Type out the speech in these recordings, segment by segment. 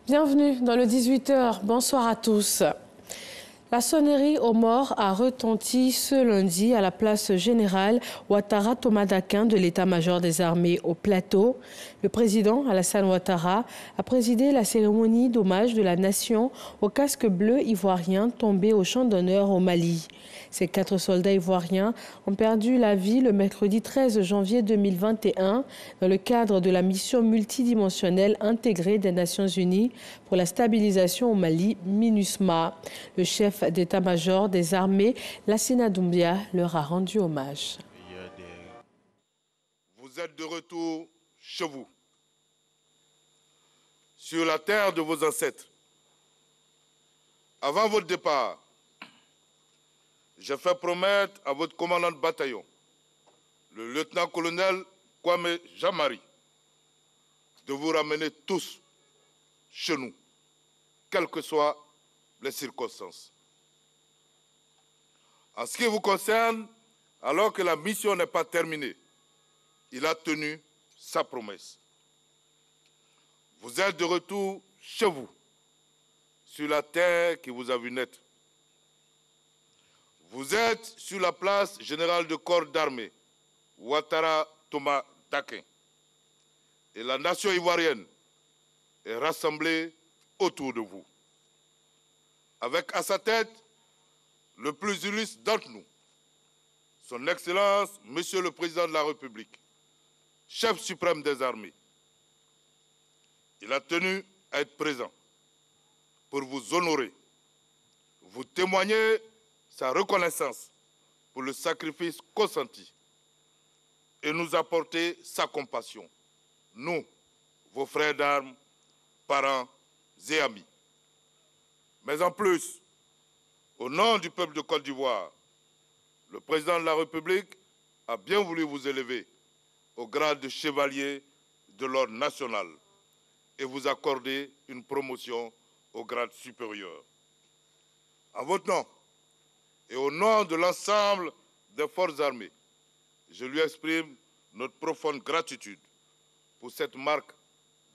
Bienvenue dans le 18h. Bonsoir à tous. La sonnerie aux morts a retenti ce lundi à la place générale Ouattara Thomas Dakin de l'état-major des armées au plateau. Le président Alassane Ouattara a présidé la cérémonie d'hommage de la nation au casque bleu ivoirien tombé au champ d'honneur au Mali. Ces 4 soldats ivoiriens ont perdu la vie le mercredi 13 janvier 2021 dans le cadre de la mission multidimensionnelle intégrée des Nations Unies pour la stabilisation au Mali, MINUSMA. Le chef d'état-major des armées, Lassina Doumbia, leur a rendu hommage. Vous êtes de retour chez vous, sur la terre de vos ancêtres. Avant votre départ, j'ai fait promettre à votre commandant de bataillon, le lieutenant-colonel Kwame Jamari, de vous ramener tous chez nous, quelles que soient les circonstances. En ce qui vous concerne, alors que la mission n'est pas terminée, il a tenu sa promesse. Vous êtes de retour chez vous, sur la terre qui vous a vu naître. Vous êtes sur la place générale de corps d'armée, Ouattara Thomas Dakin. Et la nation ivoirienne est rassemblée autour de vous. Avec à sa tête le plus illustre d'entre nous, son Excellence, Monsieur le Président de la République, chef suprême des armées. Il a tenu à être présent pour vous honorer, vous témoigner sa reconnaissance pour le sacrifice consenti et nous apporter sa compassion, nous, vos frères d'armes, parents et amis. Mais en plus, au nom du peuple de Côte d'Ivoire, le président de la République a bien voulu vous élever au grade de chevalier de l'ordre national et vous accorder une promotion au grade supérieur. En votre nom et au nom de l'ensemble des forces armées, je lui exprime notre profonde gratitude pour cette marque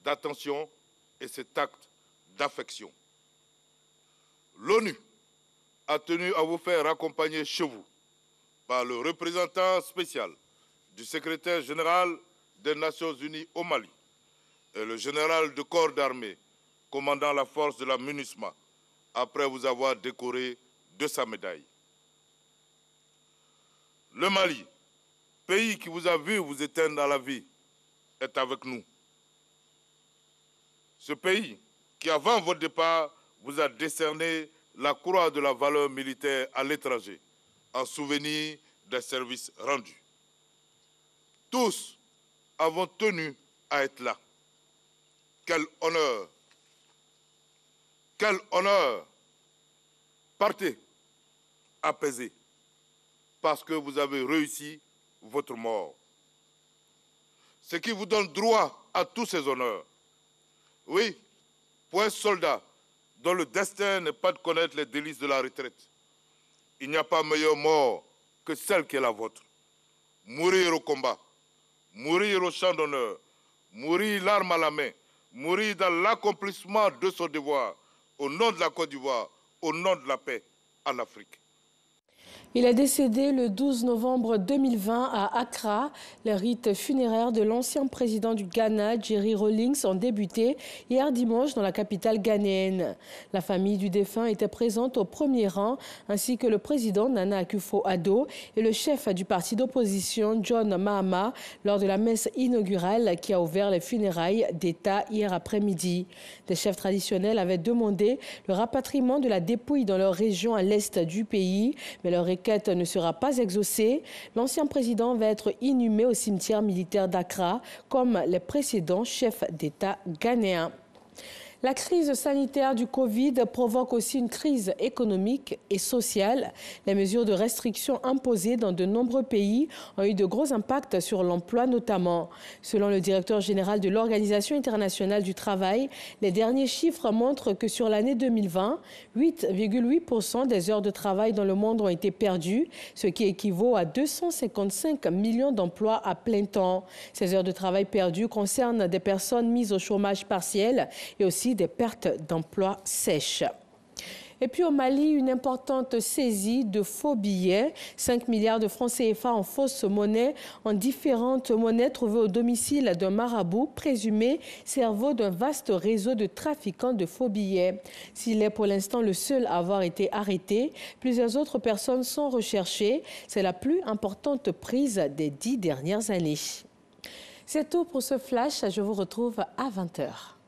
d'attention et cet acte d'affection. L'ONU a tenu à vous faire accompagner chez vous par le représentant spécial du secrétaire général des Nations Unies au Mali et le général de corps d'armée commandant la force de la MINUSMA après vous avoir décoré de sa médaille. Le Mali, pays qui vous a vu vous éteindre à la vie, est avec nous. Ce pays qui, avant votre départ, vous a décerné la croix de la valeur militaire à l'étranger, en souvenir des services rendus. Tous avons tenu à être là. Quel honneur! Quel honneur! Partez, apaisés, parce que vous avez réussi votre mort. Ce qui vous donne droit à tous ces honneurs. Oui, pour un soldat dont le destin n'est pas de connaître les délices de la retraite, il n'y a pas meilleure mort que celle qui est la vôtre. Mourir au combat, mourir au champ d'honneur, mourir l'arme à la main, mourir dans l'accomplissement de son devoir, au nom de la Côte d'Ivoire, au nom de la paix en Afrique. Il est décédé le 12 novembre 2020 à Accra. Les rites funéraires de l'ancien président du Ghana, Jerry Rawlings, ont débuté hier dimanche dans la capitale ghanéenne. La famille du défunt était présente au premier rang, ainsi que le président Nana Akufo-Addo et le chef du parti d'opposition, John Mahama, lors de la messe inaugurale qui a ouvert les funérailles d'État hier après-midi. Des chefs traditionnels avaient demandé le rapatriement de la dépouille dans leur région à l'est du pays, mais leur requête ne sera pas exaucée. L'ancien président va être inhumé au cimetière militaire d'Accra, comme les précédents chefs d'État ghanéens. La crise sanitaire du Covid provoque aussi une crise économique et sociale. Les mesures de restriction imposées dans de nombreux pays ont eu de gros impacts sur l'emploi notamment. Selon le directeur général de l'Organisation internationale du travail, les derniers chiffres montrent que sur l'année 2020, 8,8% des heures de travail dans le monde ont été perdues, ce qui équivaut à 255 millions d'emplois à plein temps. Ces heures de travail perdues concernent des personnes mises au chômage partiel et aussi aussi des pertes d'emplois sèches. Et puis au Mali, une importante saisie de faux billets, 5 milliards de francs CFA en fausses monnaies, en différentes monnaies trouvées au domicile d'un marabout présumé cerveau d'un vaste réseau de trafiquants de faux billets. S'il est pour l'instant le seul à avoir été arrêté, plusieurs autres personnes sont recherchées. C'est la plus importante prise des 10 dernières années. C'est tout pour ce flash. Je vous retrouve à 20 h.